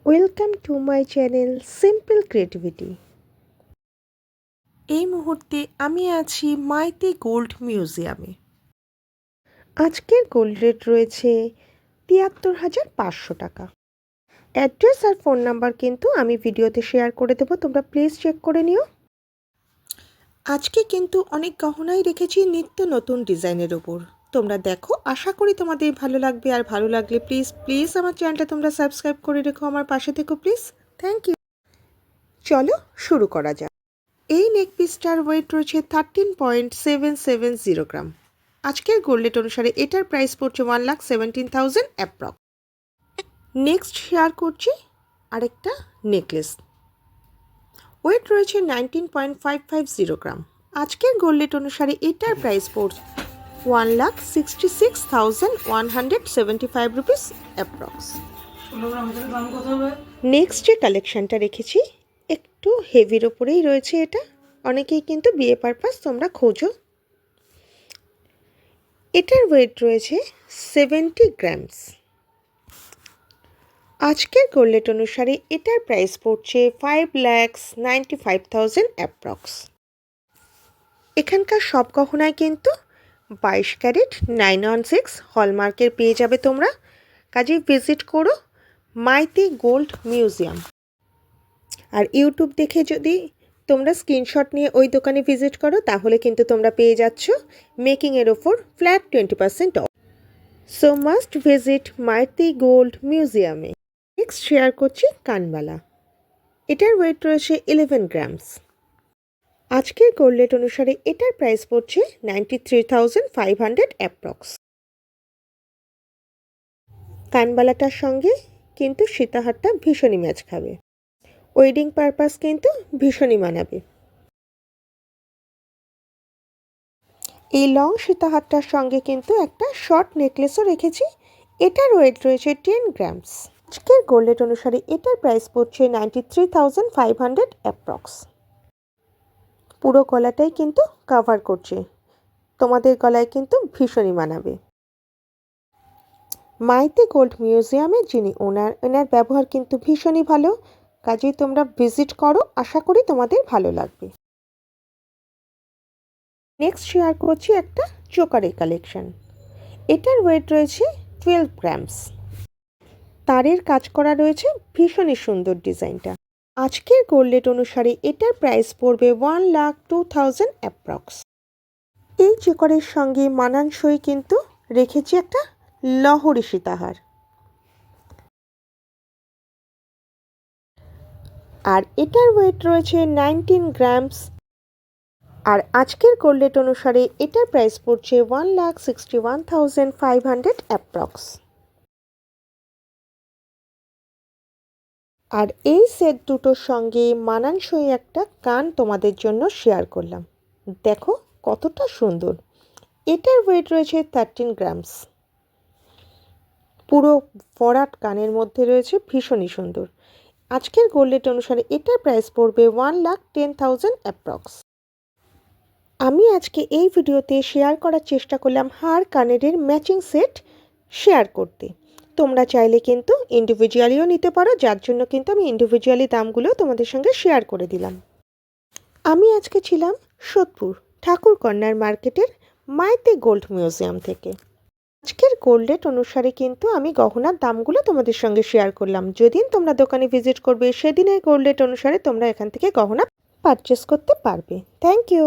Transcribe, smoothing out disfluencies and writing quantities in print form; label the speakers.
Speaker 1: Welcome to my channel simple creativity. এই মুহূর্তে আমি আছি মাইতি গোল্ড মিউজিয়ামে। আজকের গোল্ড রেট রয়েছে ৭৩,৫০০ টাকা। অ্যাড্রেস আর ফোন নাম্বার কিন্তু আমি ভিডিওতে শেয়ার করে দেবো, তোমরা প্লিজ চেক করে নিও। আজকে কিন্তু অনেক গহনাই রেখেছি নিত্য নতুন ডিজাইনের ওপর। তোমরা দেখো, আশা করি তোমাদের ভালো লাগবে। আর ভালো লাগলে প্লিজ প্লিজ আমার চ্যানেলটা তোমরা সাবস্ক্রাইব করে রেখো, আমার পাশে থেকো প্লিজ। Thank you. চলো শুরু করা যাক। এই নেক পিসটার ওয়েট রয়েছে 13.770 গ্রাম। আজকের গোল্ড রেট অনুসারে এটার প্রাইস পড়ছে 1,17,000 অ্যাপ্রক্স। নেক্সট শেয়ার করছি আরেকটা নেকলেস। ওয়েট রয়েছে 19.550 গ্রাম। আজকের গোল্ড রেট অনুসারে এটার প্রাইস পড়ছে 1,66,175 রুপিস অ্যাপ্রক্স। নেক্সট যে কালেকশনটা রেখেছি একটু হেভির ওপরেই রয়েছে। এটা অনেকেই কিন্তু বিয়ে পারপাস তোমরা খোঁজো। এটার ওয়েট রয়েছে 70 গ্রামস। আজকের গোল্ড রেট অনুসারে এটার প্রাইস পড়ছে 5,95,000 অ্যাপ্রক্স। এখানকার সব গহনায় কিন্তু 22 ক্যারেট 916 হলমার্কের পেয়ে যাবে তোমরা। কাজেই ভিজিট করো মাইতি গোল্ড মিউজিয়াম। আর ইউটিউব দেখে যদি তোমরা স্ক্রিনশট নিয়ে ওই দোকানে ভিজিট করো তাহলে কিন্তু তোমরা পেয়ে যাচ্ছ মেকিংয়ের ওপর flat 20% off. So must visit Maiti gold মিউজিয়ামে। নেক্সট শেয়ার করছি কানবালা। এটার ওয়েট রয়েছে 11 গ্রামস। আজকের গোল্ড রেট অনুসারে এটার প্রাইস পড়ছে 93,500 অ্যাপ্রক্স। কানবালাটার সঙ্গে কিন্তু সীতাহারটা ভীষণই ম্যাচ খাবে। ওয়েডিং পারপাস কিন্তু ভীষণই মানাবে। এই লং সীতাহারটার সঙ্গে কিন্তু একটা শর্ট নেকলেসও রেখেছি। এটার ওয়েট রয়েছে 10 গ্রামস। আজকের গোল্ড রেট অনুসারে এটার প্রাইস পড়ছে 93,500 অ্যাপ্রক্স। পুরো গলাটাই কিন্তু কভার করছে, তোমাদের গলায় কিন্তু ভীষণই মানাবে। মাইতি গোল্ড মিউজিয়ামে যিনি ওনার ব্যবহার কিন্তু ভীষণই ভালো। কাজেই তোমরা ভিজিট করো, আশা করি তোমাদের ভালো লাগবে। নেক্সট শেয়ার করছি একটা চোকারের কালেকশন। এটার ওয়েট রয়েছে 12 গ্রামস। তারের কাজ করা রয়েছে, ভীষণই সুন্দর ডিজাইনটা। আজকের গোল্ড রেট অনুসারে এটার প্রাইস পড়বে 1,02,000 অ্যাপ্রক্স। এই চোকারের সঙ্গে মানানসই কিন্তু রেখেছি একটা লহরি সীতাহার। আর এটার ওয়েট রয়েছে 19 গ্রামস। আর আজকের গোল্ড রেট অনুসারে এটার প্রাইস পড়ছে 1,61,500 অ্যাপ্রক্স। আর এই সেট দুটোর সঙ্গে মানানসই একটা কান তোমাদের জন্য শেয়ার করলাম। দেখো কতটা সুন্দর। এটার ওয়েট রয়েছে 13 গ্রামস। পুরো ভরাট কানের মধ্যে রয়েছে, ভীষণই সুন্দর। আজকের গোল্ড রেট অনুসারে এটার প্রাইস পড়বে 1,10,000 অ্যাপ্রক্স। আমি আজকে এই ভিডিওতে শেয়ার করার চেষ্টা করলাম হার কানেরের ম্যাচিং সেট শেয়ার করতে। তোমরা চাইলে কিন্তু ইন্ডিভিজুয়ালিও নিতে পারো, যার জন্য কিন্তু আমি ইন্ডিভিজুয়ালি দামগুলো তোমাদের সঙ্গে শেয়ার করে দিলাম। আমি আজকে ছিলাম সোদপুর ঠাকুর কর্নার মার্কেটের মাইতি গোল্ড মিউজিয়াম থেকে। আজকের গোল্ড রেট অনুসারে কিন্তু আমি গহনার দামগুলো তোমাদের সঙ্গে শেয়ার করলাম। যেদিন তোমরা দোকানে ভিজিট করবে সেদিনের গোল্ড রেট অনুসারে তোমরা এখান থেকে গহনা পারচেস করতে পারবে। Thank you.